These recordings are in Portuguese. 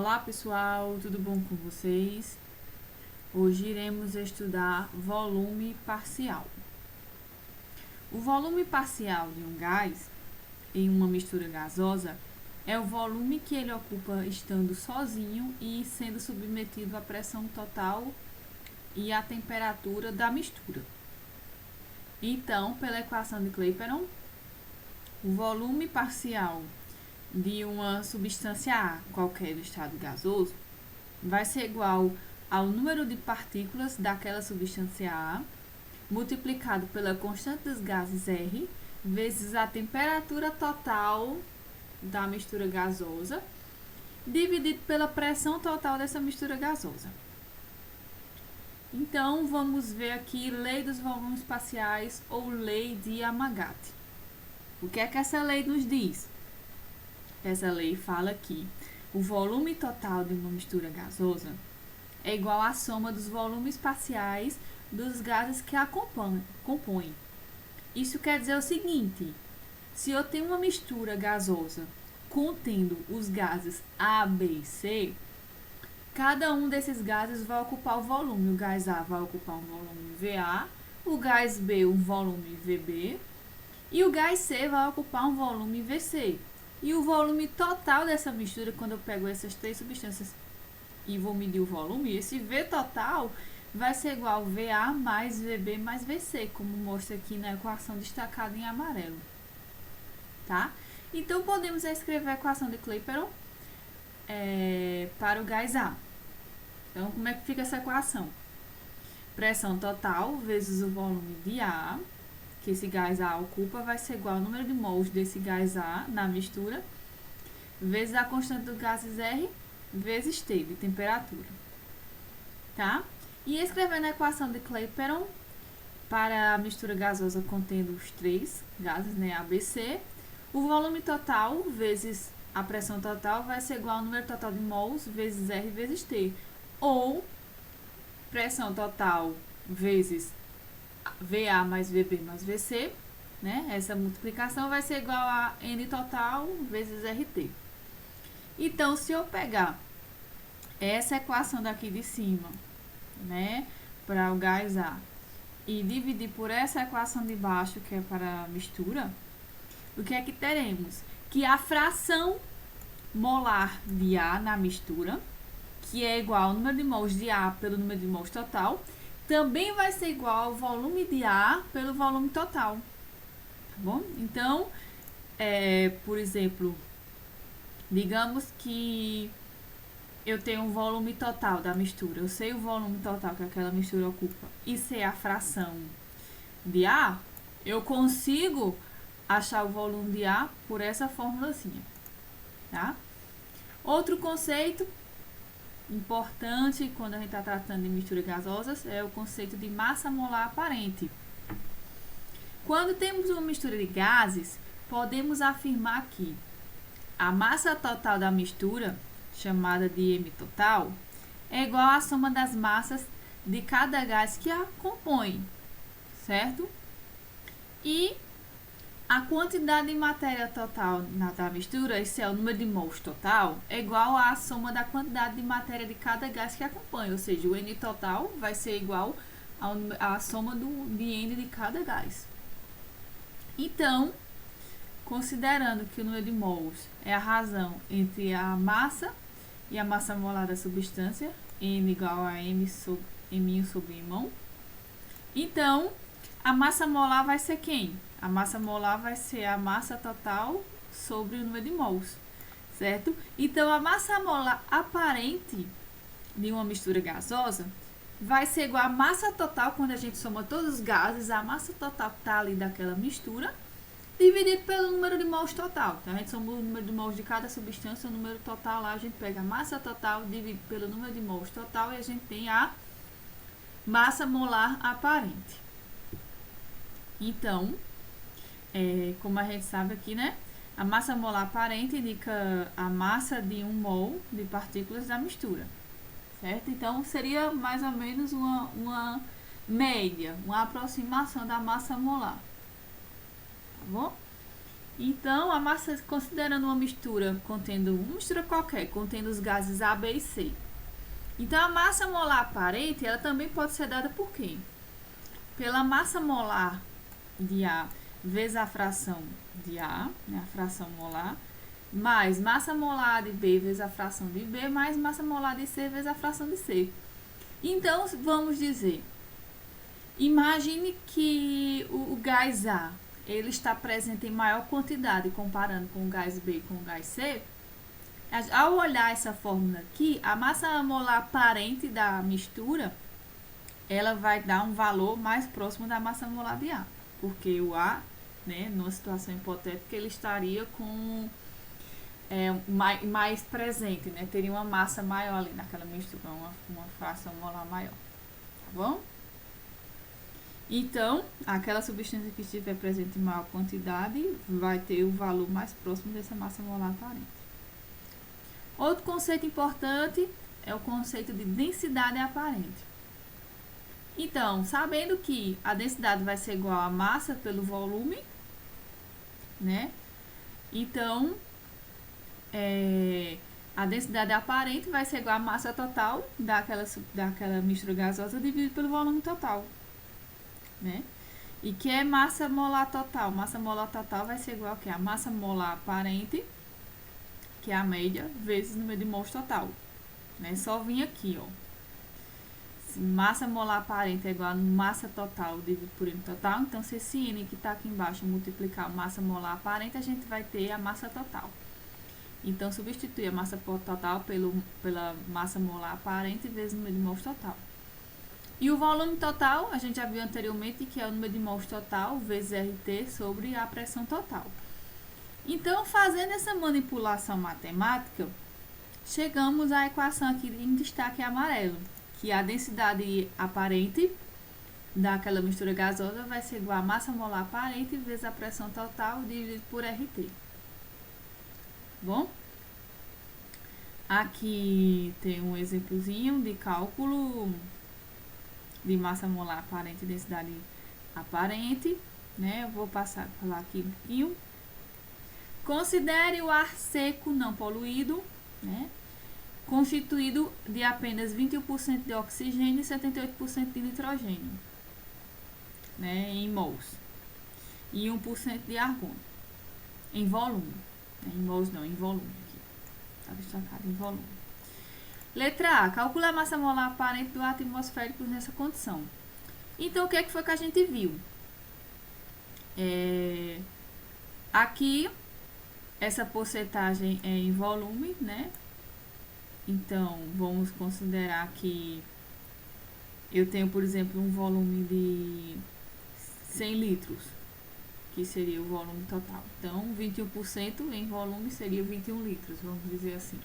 Olá pessoal, tudo bom com vocês? Hoje iremos estudar volume parcial. O volume parcial de um gás em uma mistura gasosa é o volume que ele ocupa estando sozinho e sendo submetido à pressão total e à temperatura da mistura. Então, pela equação de Clapeyron, o volume parcial de uma substância A, qualquer do estado gasoso, vai ser igual ao número de partículas daquela substância A, multiplicado pela constante dos gases R, vezes a temperatura total da mistura gasosa, dividido pela pressão total dessa mistura gasosa. Então, vamos ver aqui lei dos volumes parciais ou lei de Yamagata. O que é que essa lei nos diz? Essa lei fala que o volume total de uma mistura gasosa é igual à soma dos volumes parciais dos gases que a compõem. Isso quer dizer o seguinte: se eu tenho uma mistura gasosa contendo os gases A, B e C, cada um desses gases vai ocupar o volume. O gás A vai ocupar um volume VA, o gás B um volume VB e o gás C vai ocupar um volume VC. E o volume total dessa mistura, quando eu pego essas três substâncias e vou medir o volume, esse V total vai ser igual a VA mais VB mais VC, como mostra aqui na equação destacada em amarelo. Tá? Então, podemos escrever a equação de Clapeyron para o gás A. Então, como é que fica essa equação? Pressão total vezes o volume de A, que esse gás A ocupa, vai ser igual ao número de mols desse gás A na mistura, vezes a constante dos gases R, vezes T, de temperatura. Tá? E escrevendo a equação de Clapeyron para a mistura gasosa contendo os três gases, né, A, B, C, o volume total vezes a pressão total vai ser igual ao número total de mols vezes R vezes T. Ou pressão total vezes VA mais VB mais VC, né? Essa multiplicação vai ser igual a N total vezes RT. Então, se eu pegar essa equação daqui de cima, né, para o gás A, e dividir por essa equação de baixo, que é para a mistura, o que é que teremos? Que a fração molar de A na mistura, que é igual ao número de mols de A pelo número de mols total, também vai ser igual ao volume de A pelo volume total. Tá bom? Então, por exemplo, digamos que eu tenho um volume total da mistura. Eu sei o volume total que aquela mistura ocupa e sei a fração de A, eu consigo achar o volume de A por essa formulazinha. Tá? Outro conceito importante quando a gente está tratando de misturas gasosas é o conceito de massa molar aparente. Quando temos uma mistura de gases, podemos afirmar que a massa total da mistura, chamada de M total, é igual à soma das massas de cada gás que a compõe, certo? E a quantidade de matéria total da mistura, esse é o número de mols total, é igual à soma da quantidade de matéria de cada gás que acompanha, ou seja, o N total vai ser igual à soma de N de cada gás. Então, considerando que o número de mols é a razão entre a massa e a massa molar da substância, N igual a M1 sobre M1, então a massa molar vai ser quem? A massa molar vai ser a massa total sobre o número de mols, certo? Então, a massa molar aparente de uma mistura gasosa vai ser igual à massa total, quando a gente soma todos os gases, a massa total que está ali daquela mistura, dividido pelo número de mols total. Então, a gente soma o número de mols de cada substância, o número total lá, a gente pega a massa total, divide pelo número de mols total e a gente tem a massa molar aparente. Então, como a gente sabe aqui, né? A massa molar aparente indica a massa de 1 mol de partículas da mistura, certo? Então, seria mais ou menos uma média, uma aproximação da massa molar, tá bom? Então, a massa, considerando uma mistura qualquer, contendo os gases A, B e C. Então, a massa molar aparente, ela também pode ser dada por quem? Pela massa molar de A vezes a fração de A, né, a fração molar, mais massa molar de B vezes a fração de B, mais massa molar de C vezes a fração de C. Então, vamos dizer, imagine que o gás A ele está presente em maior quantidade comparando com o gás B e com o gás C. Ao olhar essa fórmula aqui, a massa molar aparente da mistura ela vai dar um valor mais próximo da massa molar de A, porque o A, né, numa situação hipotética, ele estaria com mais presente, né, teria uma massa maior ali naquela mistura, uma fração molar maior, tá bom? Então, aquela substância que estiver presente em maior quantidade vai ter o valor mais próximo dessa massa molar aparente. Outro conceito importante é o conceito de densidade aparente. Então, sabendo que a densidade vai ser igual a massa pelo volume, né? Então, a densidade aparente vai ser igual a massa total daquela mistura gasosa dividido pelo volume total, né? E que é massa molar total? Massa molar total vai ser igual a quê? A massa molar aparente, que é a média, vezes o número de mols total, né? Só vim aqui, ó. Massa molar aparente é igual a massa total dividido por N total. Então, se esse N que está aqui embaixo multiplicar a massa molar aparente, a gente vai ter a massa total. Então, substitui a massa total pela massa molar aparente vezes o número de mols total. E o volume total, a gente já viu anteriormente, que é o número de mols total vezes RT sobre a pressão total. Então, fazendo essa manipulação matemática, chegamos à equação aqui em destaque amarelo, que a densidade aparente daquela mistura gasosa vai ser igual a massa molar aparente vezes a pressão total dividido por RT. Bom, aqui tem um exemplozinho de cálculo de massa molar aparente e densidade aparente, né? Eu vou passar a falar aqui um pouquinho. Considere o ar seco não poluído, né? Constituído de apenas 21% de oxigênio e 78% de nitrogênio, né, em mols, e 1% de argônio, em volume, né, em mols não, em volume, aqui, está destacado em volume. Letra A, calcula a massa molar aparente do ar atmosférico nessa condição. Então, o que foi que a gente viu? Aqui, essa porcentagem é em volume, né? Então, vamos considerar que eu tenho, por exemplo, um volume de 100 litros, que seria o volume total. Então, 21% em volume seria 21 litros, vamos dizer assim.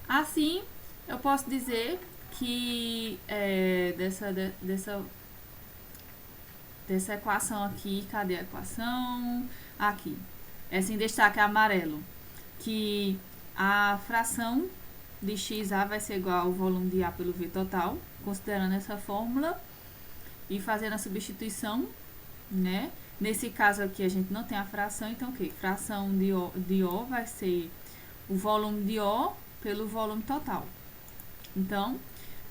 Assim, eu posso dizer que dessa equação aqui, cadê a equação? Aqui, essa em destaque amarelo, que a fração de XA vai ser igual ao volume de A pelo V total, considerando essa fórmula e fazendo a substituição, né? Nesse caso aqui a gente não tem a fração, então o que? Fração de O vai ser o volume de O pelo volume total. Então,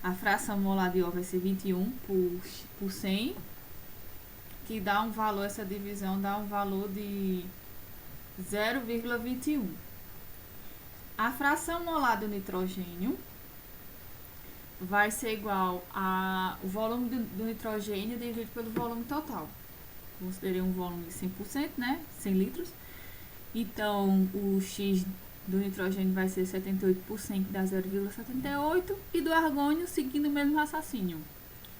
a fração molar de O vai ser 21 por 100, que dá um valor, essa divisão dá um valor de 0,21. A fração molar do nitrogênio vai ser igual ao volume do nitrogênio dividido pelo volume total. Considerei um volume de 100%, né? 100 litros. Então, o X do nitrogênio vai ser 78%, que dá 0,78. E do argônio, seguindo o mesmo raciocínio.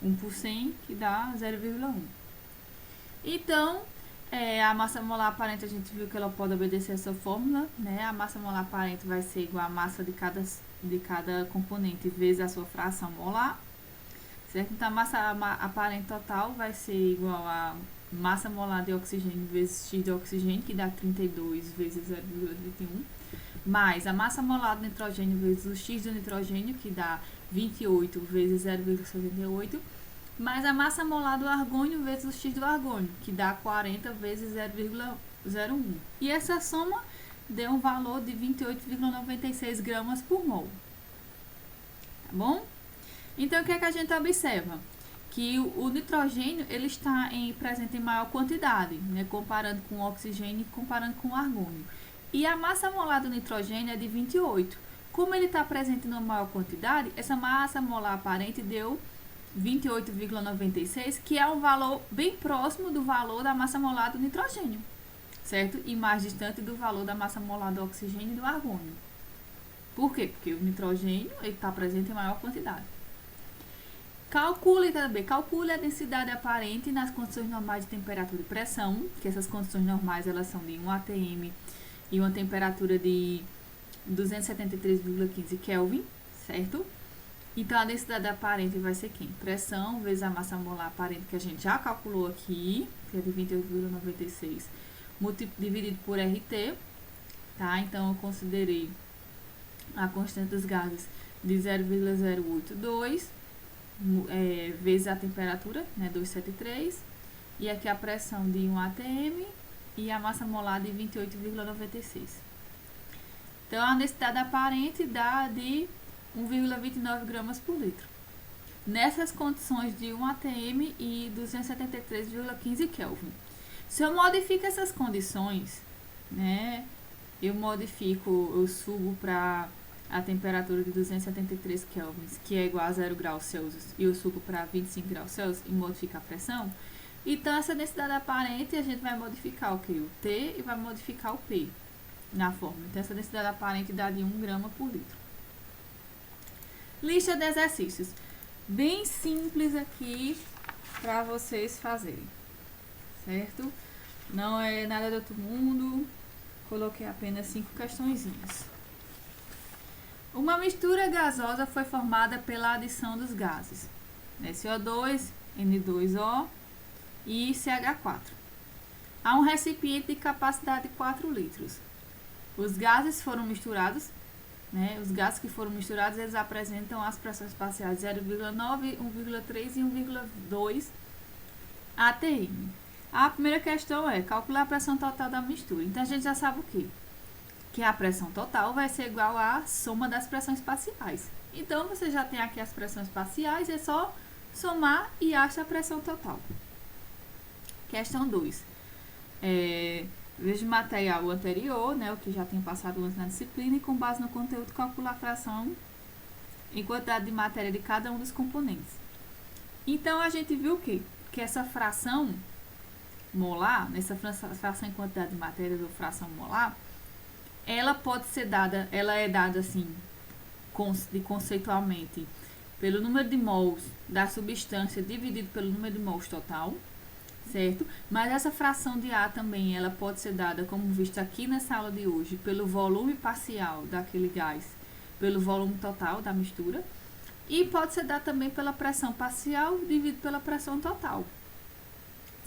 1%, que dá 0,1. Então, a massa molar aparente, a gente viu que ela pode obedecer essa fórmula, né? A massa molar aparente vai ser igual a massa de cada componente vezes a sua fração molar, certo? Então, a massa aparente total vai ser igual a massa molar de oxigênio vezes X de oxigênio, que dá 32 vezes 0,21, mais a massa molar do nitrogênio vezes o X do nitrogênio, que dá 28 vezes 0,78, mais a massa molar do argônio vezes o X do argônio, que dá 40 vezes 0,1. E essa soma deu um valor de 28,96 gramas por mol. Tá bom? Então, o que é que a gente observa? Que o nitrogênio ele está presente em maior quantidade, né, comparando com o oxigênio e comparando com o argônio. E a massa molar do nitrogênio é de 28. Como ele está presente em maior quantidade, essa massa molar aparente deu 28,96, que é um valor bem próximo do valor da massa molar do nitrogênio, certo? E mais distante do valor da massa molar do oxigênio e do argônio. Por quê? Porque o nitrogênio está presente em maior quantidade. Calcule a densidade aparente nas condições normais de temperatura e pressão, que essas condições normais elas são de 1 atm e uma temperatura de 273,15 Kelvin, certo? Então, a densidade aparente vai ser quem? Pressão vezes a massa molar aparente, que a gente já calculou aqui, que é de 28,96, dividido por RT, tá? Então, eu considerei a constante dos gases de 0,082, vezes a temperatura, né, 273, e aqui a pressão de 1 atm e a massa molar de 28,96. Então, a densidade aparente dá de 1,29 gramas por litro. Nessas condições de 1 atm e 273,15 Kelvin. Se eu modifico essas condições, né, eu subo para a temperatura de 273 kelvins, que é igual a 0 graus Celsius, e eu subo para 25 graus Celsius e modifico a pressão, então essa densidade aparente a gente vai modificar o que? O T e vai modificar o P na fórmula. Então essa densidade aparente dá de 1 grama por litro. Lista de exercícios. Bem simples aqui para vocês fazerem, certo? Não é nada do outro mundo. Coloquei apenas 5 questõezinhas. Uma mistura gasosa foi formada pela adição dos gases CO2, N2O e CH4 a um recipiente de capacidade de 4 litros. Os gases foram misturados, né? Os gases que foram misturados, eles apresentam as pressões parciais 0,9, 1,3 e 1,2 atm. A primeira questão é calcular a pressão total da mistura. Então, a gente já sabe o quê? Que a pressão total vai ser igual à soma das pressões parciais. Então, você já tem aqui as pressões parciais, é só somar e acha a pressão total. Questão 2. Veja o material anterior, né, o que já tinha passado antes na disciplina, e com base no conteúdo calcular a fração em quantidade de matéria de cada um dos componentes. Então, a gente viu o quê? Que essa fração molar, nessa fração em quantidade de matéria ou fração molar, ela pode ser dada, ela é dada assim, conceitualmente, pelo número de mols da substância dividido pelo número de mols total, certo? Mas essa fração de A também, ela pode ser dada, como visto aqui nessa aula de hoje, pelo volume parcial daquele gás, pelo volume total da mistura, e pode ser dada também pela pressão parcial dividido pela pressão total,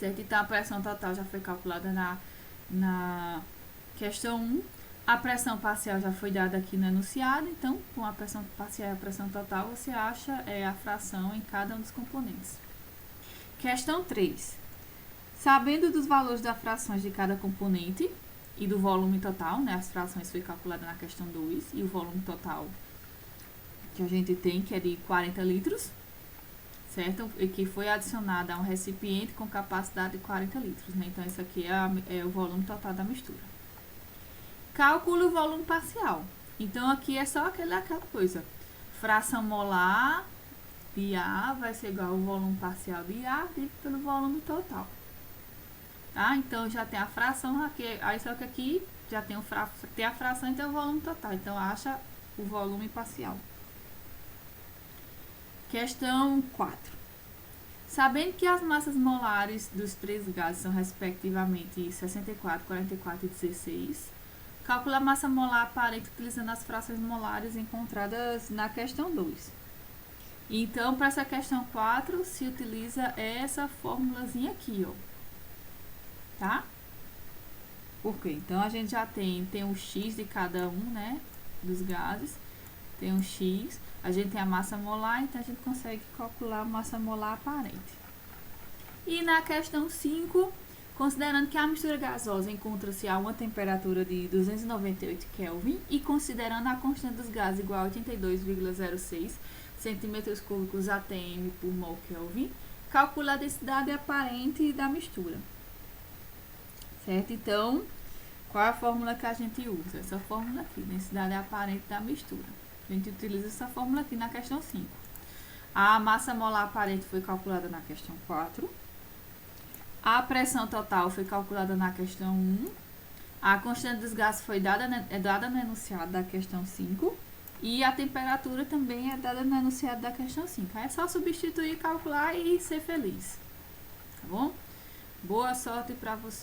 certo? Então, a pressão total já foi calculada na questão 1. A pressão parcial já foi dada aqui no enunciado, então, com a pressão parcial e a pressão total, você acha a fração em cada um dos componentes. Questão 3. Sabendo dos valores das frações de cada componente e do volume total, né, as frações foi calculada na questão 2, e o volume total que a gente tem, que é de 40 litros, certo? E que foi adicionada a um recipiente com capacidade de 40 litros, né? Então, isso aqui é o volume total da mistura. Calcule o volume parcial. Então, aqui é só aquela coisa. Fração molar de A vai ser igual ao volume parcial de A dividido pelo volume total. Tá? Então, já tem a fração aqui. Aí, só que aqui já tem a fração e tem o volume total. Então, acha o volume parcial. Questão 4. Sabendo que as massas molares dos três gases são, respectivamente, 64, 44 e 16... calcula a massa molar aparente utilizando as frações molares encontradas na questão 2. Então, para essa questão 4, se utiliza essa formulazinha aqui, ó. Tá? Por quê? Então, a gente já tem o X de cada um, né, dos gases. Tem um X. A gente tem a massa molar, então a gente consegue calcular a massa molar aparente. E na questão 5, Considerando que a mistura gasosa encontra-se a uma temperatura de 298 Kelvin e considerando a constante dos gases igual a 82,06 centímetros cúbicos atm por mol Kelvin, calcula a densidade aparente da mistura. Certo? Então, qual é a fórmula que a gente usa? Essa fórmula aqui, densidade aparente da mistura. A gente utiliza essa fórmula aqui na questão 5. A massa molar aparente foi calculada na questão 4. A pressão total foi calculada na questão 1. A constante dos gases foi dada no enunciado da questão 5. E a temperatura também é dada no enunciado da questão 5. É só substituir, calcular e ser feliz. Tá bom? Boa sorte para você.